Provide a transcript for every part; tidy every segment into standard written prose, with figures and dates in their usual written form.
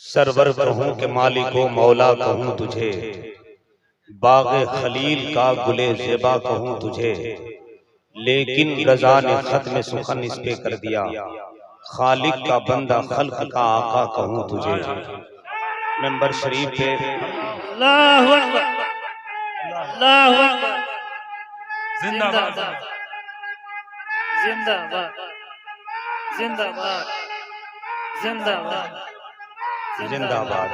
Server कहूँ के मालिको मौला कहूँ तुझे, बाग़े खलील का गुले ज़ेबा कहूँ तुझे, लेकिन रज़ा ने खत में सुखन इस पे कर दिया, खालिक का बंदा खल्क का आका कहूँ तुझे। मेंबर शरीफ पे अल्लाहु अकबर, अल्लाहु अकबर, जिंदाबाद, जिंदाबाद, जिंदाबाद, जिंदाबाद, जिंदाबाद।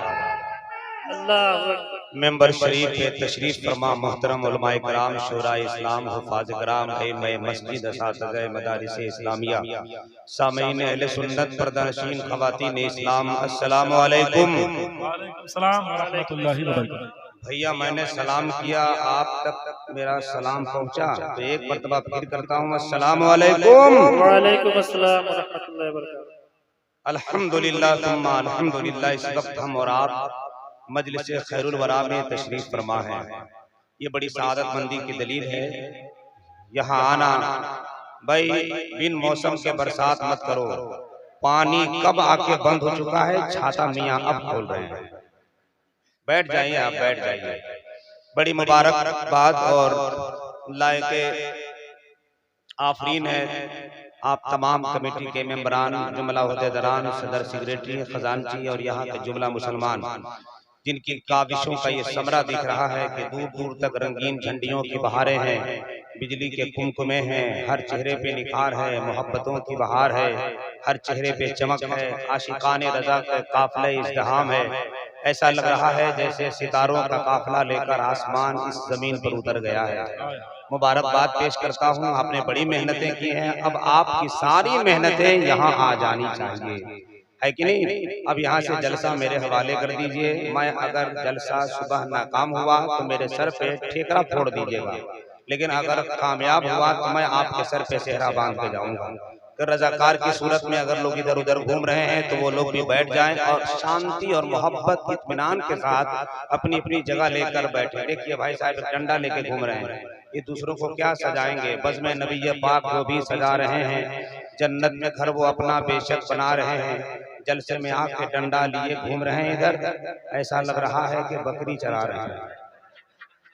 अल्लाहु अकबर। मेंबर शरीफ पे तशरीफ फरमा मोहतरम उलमाए कराम, शोरा इस्लाम, हुफ़ाज़ कराम, आइम्माए मस्जिद, असातिज़ाए मदारिस इस्लामिया, सामीन अहले सुन्नत, पर्दानशीन ख़वातीन इस्लाम, अस्सलामु अलैकुम। वालेकुम सलाम व रहमतुल्लाहि व बरकातहू। भैया मैंने सलाम किया, आप तक मेरा सलाम पहुंचा, तो एक मरतबा फिर करता हूँ, अस्सलामु अलैकुम। वालेकुम अस्सलाम व रहमतुल्लाहि व बरकातहू। अल्हम्दुलिल्लाह सुम्मा अल्हम्दुलिल्लाह। इस वक्त हम और आप मजलिस खैरुल वरा में तशरीफ फरमा है। ये बड़ी सआदतमंदी की दलील है यहाँ आना। भाई बिन मौसम के बरसात मत करो, पानी कब आके बंद हो चुका है, छाता मियाँ अब खोल रहे हैं। बैठ जाइए, आप बैठ जाइए। बड़ी मुबारक बात और लायके आफरीन है आप तमाम कमेटी के मेंबरान, जुमला ओहदेदारान, सदर सेक्रेटरी, खजानची और यहाँ के जुमला मुसलमान, जिनकी काविशों का ये समरा दिख रहा है कि दूर दूर तक रंगीन झंडियों की बहारें हैं, बिजली के कुमकुमे हैं, हर चेहरे पे निखार है, मोहब्बतों की बहार है, हर चेहरे पे चमक है, आशिकाने रजा का काफिला इज़्दिहाम है। ऐसा लग रहा है जैसे सितारों का काफिला लेकर आसमान इस जमीन पर उतर गया है। मुबारकबाद पेश करता हूँ, आपने बड़ी मेहनतें की हैं, अब आपकी सारी मेहनतें यहाँ आ जानी चाहिए, है कि नहीं। अब यहाँ से जलसा मेरे हवाले कर दीजिए। मैं अगर जलसा सुबह नाकाम हुआ तो मेरे सर पे ठेकरा फोड़ दीजिएगा, लेकिन अगर कामयाब हुआ तो मैं आपके सर पे सेहरा बांध के जाऊंगा। तो रजाकार की सूरत में अगर लोग इधर उधर घूम रहे हैं तो वो लोग भी बैठ जाएं और शांति और मोहब्बत इत्मीनान के साथ अपनी अपनी जगह लेकर बैठे। देखिए भाई साहब डंडा लेके घूम रहे हैं, ये दूसरों को क्या सजाएंगे। बज़्म नबी पाक को भी सजा रहे हैं, जन्नत में घर वो अपना बेशक बना रहे हैं, जलसे में आके डंडा लिए घूम रहे हैं इधर। ऐसा लग रहा है कि बकरी चरा रहे हैं।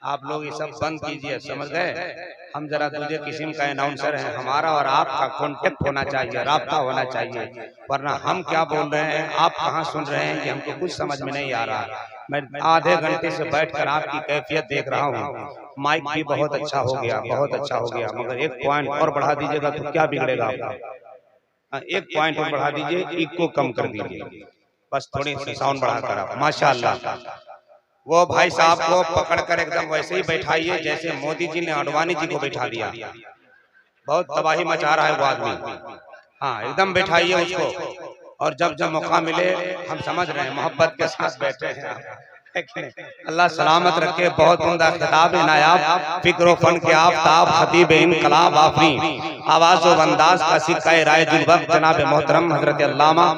आप लोग ये सब बंद कीजिए, समझ गए। हम जरा दूसरे किस्म का अनाउंसर हैं, हमारा और आपका कॉन्टेक्ट होना चाहिए, राब्ता होना चाहिए, वरना हम क्या बोल रहे हैं, आप कहाँ सुन रहे हैं, ये हमको कुछ समझ में नहीं आ रहा। मैं आधे घंटे से बैठकर आपकी कैफियत देख रहा हूँ। माइक भी बहुत अच्छा हो गया, बहुत अच्छा हो गया, मगर एक पॉइंट और बढ़ा दीजिएगा तो क्या बिगड़ेगा आपका। एक पॉइंट और बढ़ा दीजिए, इको कम कर दीजिए, बस थोड़ी सी साउंड बढ़ाकर आप। माशाअल्लाह। वो भाई साहब को पकड़कर एकदम वैसे ही बैठाइए जैसे मोदी जी ने अडवाणी जी को बैठा दिया। बहुत तबाही मचा रहा है वो आदमी। हाँ, एकदम बैठाइए उसको, और जब जब मौका मिले, हम समझ रहे हैं मोहब्बत के साथ बैठे हैं। अल्लाह सलामत रखे। बहुत उम्दा खिताब नायाब, फिक्र फन के आफ्ताब, खतीब इनकलाब आफरी, आवाज़ व अंदाज का सिक्का राय जुल्वक्त जनाब मोहतरम हजरत अल्लामा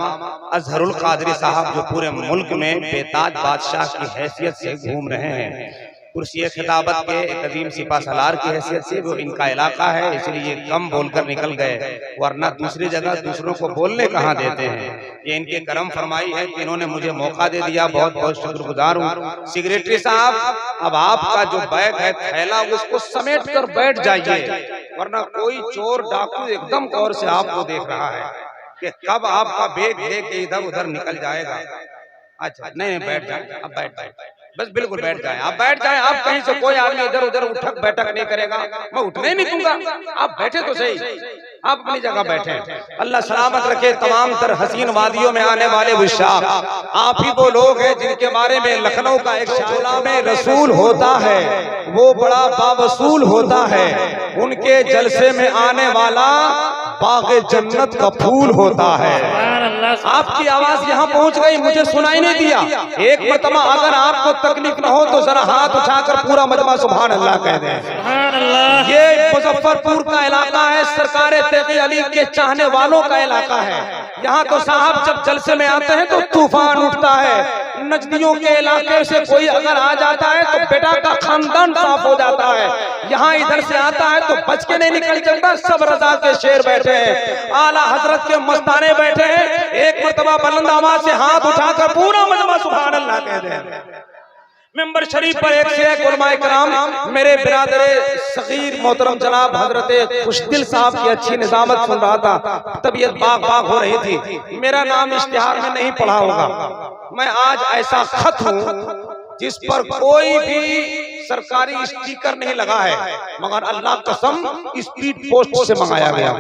अजहरुल कादरी साहब, जो पूरे मुल्क में बेताज बादशाह की हैसियत से घूम रहे हैं, कुर्सी खिताबत के एक अजीम सिपा सलार की हैसियत से वो इनका इलाका है, इसलिए कम बोलकर निकल गए, वरना दूसरी जगह दूसरों को बोलने कहाँ देते हैं। ये इनके करम फरमाई है कि इन्होंने मुझे मौका दे दिया, बहुत बहुत शुक्रगुजार हूँ। सेक्रेटरी साहब, अब आपका जो बैग है, थैला, उसको समेट कर बैठ जाइए, वरना कोई चोर डाकू एकदम गौर से आपको देख रहा है कि कब आपका बैग लेके इधर उधर निकल जाएगा। अच्छा नहीं, बैठ जाए, अब बैठ जाए, बस बिल्कुल बैठ जाए, आप बैठ जाए। आप कहीं से कोई आदमी इधर उधर उठक बैठक नहीं करेगा, मैं उठने नहीं दूंगा। आप बैठे तो सही, आप अपनी जगह बैठे। अल्लाह सलामत रखे तमाम तर हसीन वादियों में आने वाले विशाख। आप ही वो लोग हैं जिनके बारे में लखनऊ का एक शाला में रसूल होता है, वो बड़ा बावसूल होता है, उनके जलसे में आने वाला बाग़े जन्नत का फूल होता है। आपकी आवाज यहाँ पहुँच गई, मुझे सुनाई नहीं दिया। एक मरतबा अगर आपको तकलीफ न हो तो जरा हाथ उठाकर पूरा मजमा सुभान अल्लाह कह दें। ये मुजफ्फरपुर का इलाका है, सरकार तक़ी अली के चाहने वालों का इलाका है। यहाँ तो साहब जब जलसे में आते हैं तो तूफान उठता है, नजदियों के इलाके से कोई अगर आ जाता है तो बेटा का खानदान साफ हो जाता है। यहाँ इधर से आता है तो बच के नहीं निकल सकता। सब रजा के शेर बैठे हैं, आला हजरत के मस्ताने बैठे हैं। एक मर्तबा बुलंद आवाज से हाथ उठाकर पूरा मजमा सुभान अल्लाह कह दे। मेंबर शरीफ पर एक से एक उलमाए कराम, मेरे बिरादरे सगीर मोहतरम जनाब हजरत खुशदिल साहब की अच्छी निजामत सुन रहा था। तबीयत बाग बाग हो रही थी। मेरा नाम इश्तिहार में नहीं पढ़ा होगा। मैं आज ऐसा खत हूँ जिस पर कोई भी सरकारी स्टिकर नहीं लगा है, मगर अल्लाह कसम स्पीड पोस्ट से मंगाया गया,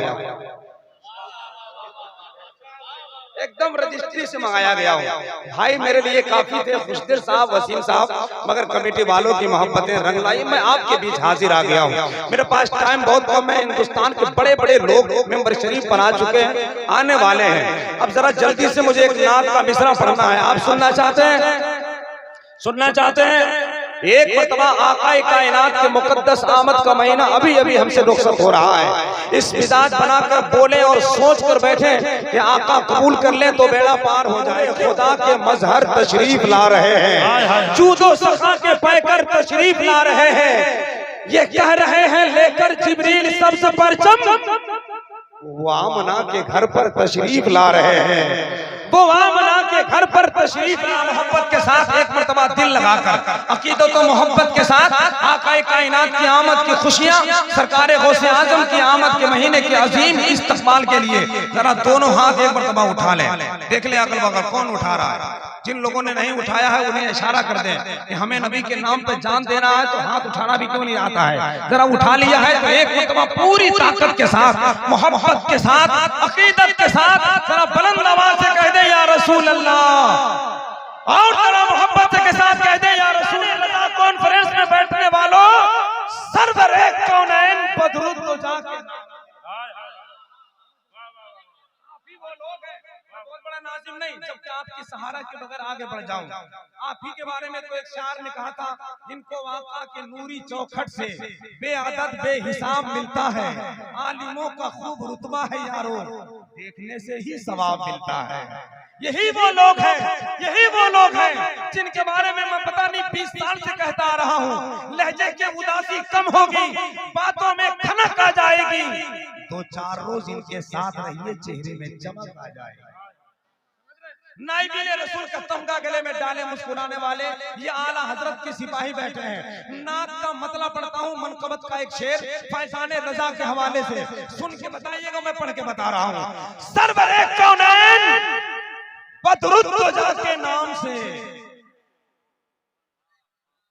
एकदम रजिस्ट्री से मंगाया गया हूँ। भाई मेरे लिए काफी थे खुशदिल साहब, वसीम साहब, मगर कमेटी वालों की मोहब्बतें रंग लाई। मैं आपके बीच हाजिर आ गया हूँ। मेरे पास टाइम बहुत कम है। हिंदुस्तान के बड़े बड़े लोग मेंबर शरीफ पर आ चुके हैं, आने वाले हैं। अब जरा जल्दी से मुझे एक नात का मिसरा पढ़ना है। आप सुनना चाहते हैं? सुनना चाहते हैं? एक मरतबा आकाए कायनात के मुकद्दस आमद का महीना अभी अभी हमसे रुखसत हो रहा है। इस मिजाज बनाकर बोले और सोच कर बैठे कि आका कबूल कर ले तो बेड़ा पार हो जाए। खुदा के मजहर तशरीफ ला रहे हैं, जूदो सखा के पैकर तशरीफ ला रहे हैं। ये कह रहे हैं लेकर जिब्रील सबसे परचम, वो आमना के घर पर तशरीफ ला रहे हैं। वो आमना के घर पर तशरीफ ला, मोहब्बत के साथ एक मर्तबा दिल लगाकर अकीदत और मोहब्बत के साथ आकाए कायनात की आमद की खुशियां, सरकारे गौसे आजम की आमद के महीने के अजीम इस्तकबाल के लिए जरा दोनों हाथ एक मर्तबा उठा लें। देख ले अगल बगल कौन उठा रहा है। जिन लोगों ने नहीं उठाया है उन्हें इशारा कर दें कि हमें नबी के नाम पे जान देना है, तो हाथ उठाना भी क्यों नहीं आता है। जरा उठा लिया है तो एक मर्तबा पूरी ताकत के साथ, मोहब्बत के साथ, अकीदत के साथ जरा बुलंद आवाज से कह दे या रसूल अल्लाह, और जरा मोहब्बत के साथ कह दे या रसूल अल्लाह। कॉन्फ्रेंस में बैठने वालों, सरवरे कौनैन बदरुद तो जाके नाजिम नहीं, जबकि आपकी सहारा के बगैर आगे बढ़ जाऊं। आप ही के बारे में तो एक शायर ने कहा था, इनको आका के नूरी चौखट से बेअदद बेहिसाब मिलता है। आलिमों का खूब रुतबा है यारो, देखने से ही सवाब मिलता है। यही वो लोग हैं, यही वो लोग हैं जिनके बारे में मैं पता नहीं 20 साल से कहता आ रहा हूँ। लहजे की उदासी कम होगी, बातों में खनक आ जाएगी, 2-4 रोज इनके साथ रहिए, चेहरे में चमक आ जाएगी। नाइबीने रसूल का तमगा गले में डाले मुस्कुराने वाले ये आला हजरत के सिपाही बैठे हैं। नात का मतलब पढ़ता हूँ, मनकबत का एक शेर फैजाने रजा के हवाले से सुन के बताइएगा, मैं पढ़ के बता रहा हूँ। सरवरे कौनैन बदरुद तो जाके नाम से,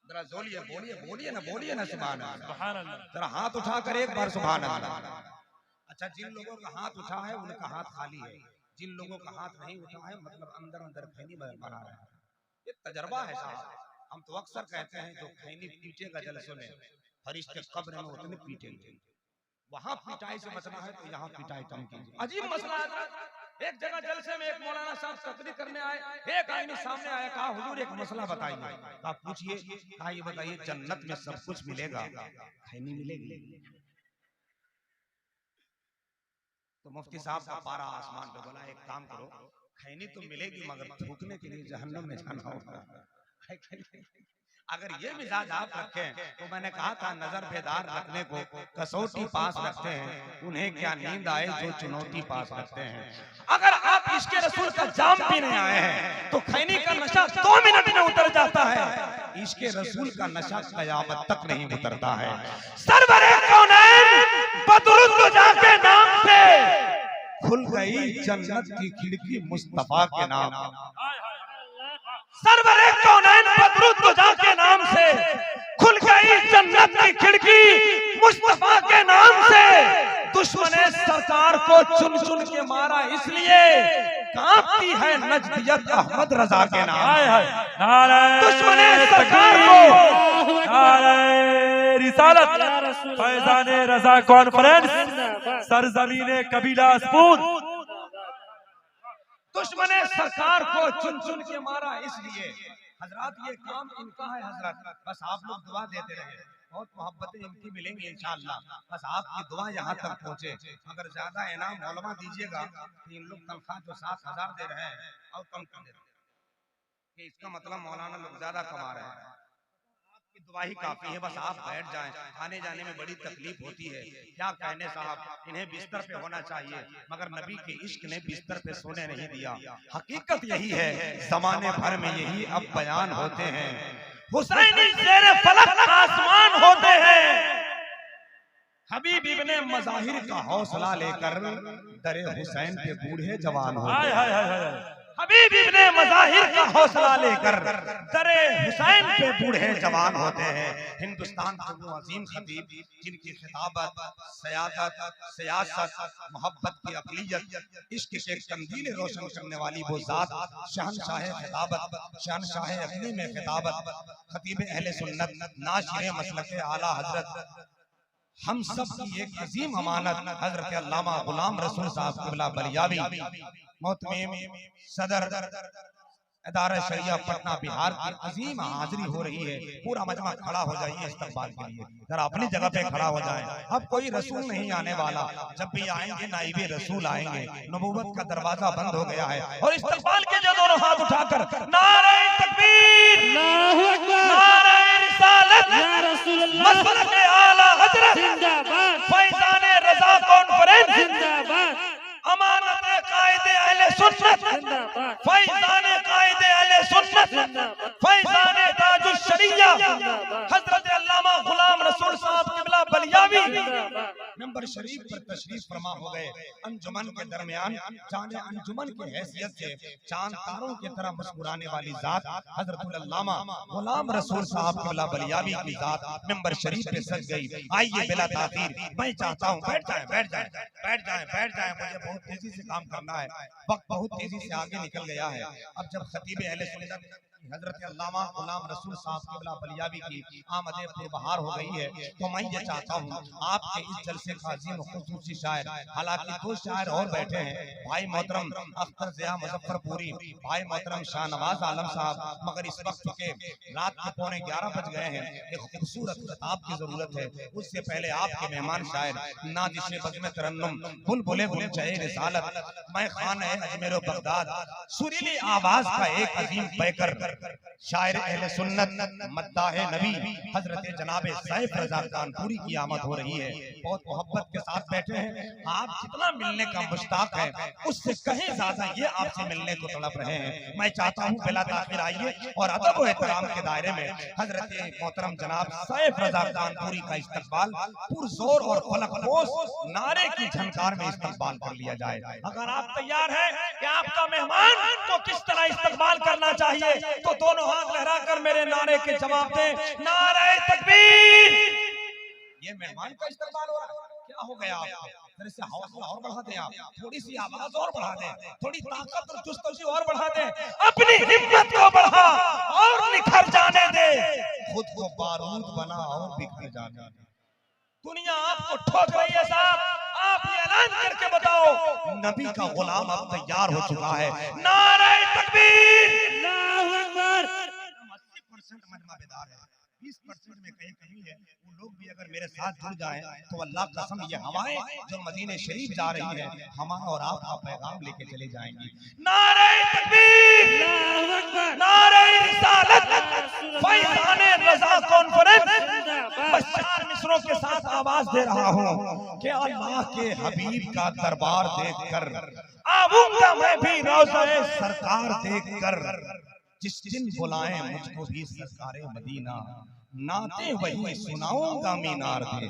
जरा जोलिए बोलिए बोलिए ना सुभान अल्लाह। जरा हाथ उठाकर एक बार सुभान अल्लाह। अच्छा, जिन लोगों का हाथ उठा है उनका हाथ खाली है, जिन लोगों का हाथ नहीं उठा है मतलब अंदर अंदर खैनी बना रहा है। ये तजर्बा है साहब। हम तो अक्सर कहते हैं जो खैनी पीटेगा जलसों में, फरिश्ते कब्र में उतने पीटेंगे। वहां पिटाई से बचना है तो यहाँ पिटाई कम कीजिए। अजीब मसला है। एक जगह जलसे में एक मौलाना साहब तकरीर करने आए, एक आदमी सामने आया, कहा हुजूर एक मसला बताइए। आप पूछिए। कहा ये बताइए जन्नत में सब कुछ मिलेगा, खैनी मिलेगी? तो मुफ्ती साहब का पारा आसमान पे बोला, एक काम करो, खैनी तो मिलेगी मगर थूकने के लिए जहन्नम में जाना होगा। अगर ये मिजाज आप रखें तो मैंने कहा था नजर बेदार रखने को कसौटी पास रखते हैं, उन्हें क्या नींद आए जो चुनौती पास रखते हैं। अगर आप इसके रसूल का जाम पीने आए हैं तो खैनी का नशा 2 मिनट में उतर जाता है, इसके रसूल का नशा कयामत तक नहीं उतरता है। सरवरे कौनैन बदरुद तो जाके नाम से खुल गई जन्नत की खिड़की मुस्तफा के नाम। सरवरे कौनैन बदरुद तो जाके नाम से खुल गई जन्नत की खिड़की मुस्तफा के नाम से। दुश्मने सरकार को चुन चुन के मारा इसलिए कांपती है नजदियत अहमद रजा के नाम। दुश्मने सरकार को रिसालत फैजाने रजा कॉन्फ्रेंस सरजमीने कबीलासपुर। दुश्मने सरकार को चुन चुन के मारा इसलिए। हजरत ये काम इनका है हजरत, बस आप लोग दुआ देते रहे, बहुत मोहब्बतें इनकी मिलेंगी इंशाअल्लाह। बस आपकी दुआ यहाँ तक पहुँचे। अगर ज्यादा इनाम उलमा दीजिएगा तो इन लोग तनख्वाह जो 7,000 दे रहे हैं और कम कर दे रहे हैं। कि इसका मतलब मौलाना लोग ज्यादा कमा रहे हैं। आपकी दुआ ही काफी है, बस आप बैठ जाएं। आने जाने में बड़ी तकलीफ होती है। क्या कहने साहब, इन्हें बिस्तर पे होना चाहिए, मगर नबी के इश्क ने बिस्तर पे सोने नहीं दिया। हकीकत यही है, जमाने भर में यही अब बयान होते हैं। हुसैनी शेर फलक आसमान होते हैं। हबीब इब्ने मज़ाहिर का हौसला लेकर दरे हुसैन के बूढ़े जवान होते हैं। हबीब इब्ने मज़ाहिर का हौसला लेकर दरे हुसैन पे बूढ़े जवान होते हैं। हिंदुस्तान के वो अजीम खतीब जिनकी खिताबत, सयादत, सियासत, मोहब्बत की अक़लियत, इश्क के कंदील रोशन करने वाली वो जात, शहनशाह खिताबत, शहनशाह अक़ली में खिताबत, खतीब अहले सुन्नत, नाशिर मसलक आला हजरत, हम सब की एक अजीम अमानत हजरत अल्लामा गुलाम रसूल साहब क़िबला बलियावी, मोहतमीम सदर इदारा शरिया पटना बिहार की अजीम हाजिरी हो रही है। पूरा मजमा खड़ा हो जाइए इस्तकबाल के लिए, जरा अपनी जगह पे खड़ा हो जाए। अब कोई रसूल नहीं आने वाला, जब भी आएंगे नाइबे रसूल आएंगे। नबूवत का दरवाजा बंद हो गया है। और इस्तकबाल के लिए दोनों हाथ उठाकर नारे तकबीर, अल्लाहु अकबर, नारे रिसालत, या रसूलल्लाह, मसलक आला हजरत, जिंदाबाद, फैज़ान रज़ा कॉन्फ्रेंस, जिंदाबाद, अमानत कायदे अहले सुन्नत, जिंदाबाद, फैज़ान कायदे अहले सुन्नत, जिंदाबाद, फैज़ान ताजुश शरिया जिंदाबाद, हजरत अल्लामा गुलाम रसूल साहब क़िबला बलियावी जिंदाबाद, मेंबर शरीफ पर तशरीफ फरमा हो गए। अंजुमन के दरमियान जाने अंजुमन की हैसियत से चांद तारों की तरह मुस्कुराने वाली जात हजरत अल्लामा गुलाम रसूल साहब क़िबला बलियावी की जात मेंबर शरीफ पे सज गई। आइए बिला ताखीर, मैं चाहता हूँ बैठ जाएं, बैठ जाएं, बैठ जाएं, बैठ जाएं। मुझे बहुत तेजी से काम करना है, वक्त बहुत तेजी से आगे निकल गया है। अब जब खतीब अहले सुन्नत हजरत अल्लामा गुलाम रसूल साहब क़िबला बलियावी की आमदे पुरबहार हो गई है, तो मैं ये चाहता हूँ आपके इस जलसे का अजीम खुसूसी शायर, हालांकि दो शायर और बैठे हैं, भाई मोहतरम अख्तर ज़िया मुजफ्फरपुरी, भाई मोहतरम शाहनवाज आलम साहब, मगर इस वक्त के रात के 11:15 बज गए हैं, एक खूबसूरत खिताब की जरूरत है। उससे पहले आपके मेहमान शायर नादिश बज़्म तरन्नुम बुलबुले गुलचहे रिसालत, मैं खान है अजमेर बगदाद, सुरीली आवाज का एक अजीम पैकर शायर अहले सुन्नत मद्दाहे नबी हजरत जनाबे सैफ रज़ा कानपुरी की आमद हो रही है। बहुत मोहब्बत के साथ बैठे हैं। आप जितना मिलने का मुश्ताक है, उससे कहीं ज्यादा ये आपसे मिलने को तड़प रहे हैं। मैं चाहता हूँ बिला ताखिर आइए और अदब व एहतराम के दायरे में हजरत मोहतरम जनाब सैफ रज़ा कानपुरी का इस्तकबाल पुरजोर और फलकपोश नारे की झनकार में इस्तकबाल कर लिया जाए। अगर आप तैयार हैं कि आपका मेहमान को किस तरह इस्तकबाल करना चाहिए, तो दोनों हाथ लहराकर मेरे नारे के जवाब दें, नारे तकबीर। ये मेहमान का इस्तकबाल हो रहा है, क्या हो गया आपको? जरा से हौसला और बढ़ा दें, आप थोड़ी सी आवाज और बढ़ा दें, थोड़ी ताकत और चुस्ती और बढ़ा दें, अपनी हिम्मत को बढ़ा और निखर जाने दे, खुद को बारूद बना और बिखर जाने दे। दुनिया आपको ठोक रही है साहब, आप ये ऐलान करके बताओ, नबी का गुलाम अब तैयार हो चुका है। नारे तकबीर, अल्लाहु अकबर। 80% मजमा बेदार है, 20% में कहीं कहीं है। वो लोग भी अगर मेरे साथ जुड़ जाएं तो अल्लाह कसम ये हवाएं जो मदीने शरीफ जा रही है, हमारा और आपका पैगाम लेके चले जाएंगी। नारे तकबीर, अल्लाहु अकबर, नारे रिसालत, फैज़ान रज़ा कॉन्फ्रेंस। जिंदाबाद, बस 4 मिसरों के साथ आवाज दे रहा हूँ कि अल्लाह के हबीब का दरबार देखकर आऊंगा मैं भी रोज़े सरकार देखकर, जिस दिन बुलाए मुझको भी सरकारे मदीना, नाते वही सुनाऊंगा मीनार पे।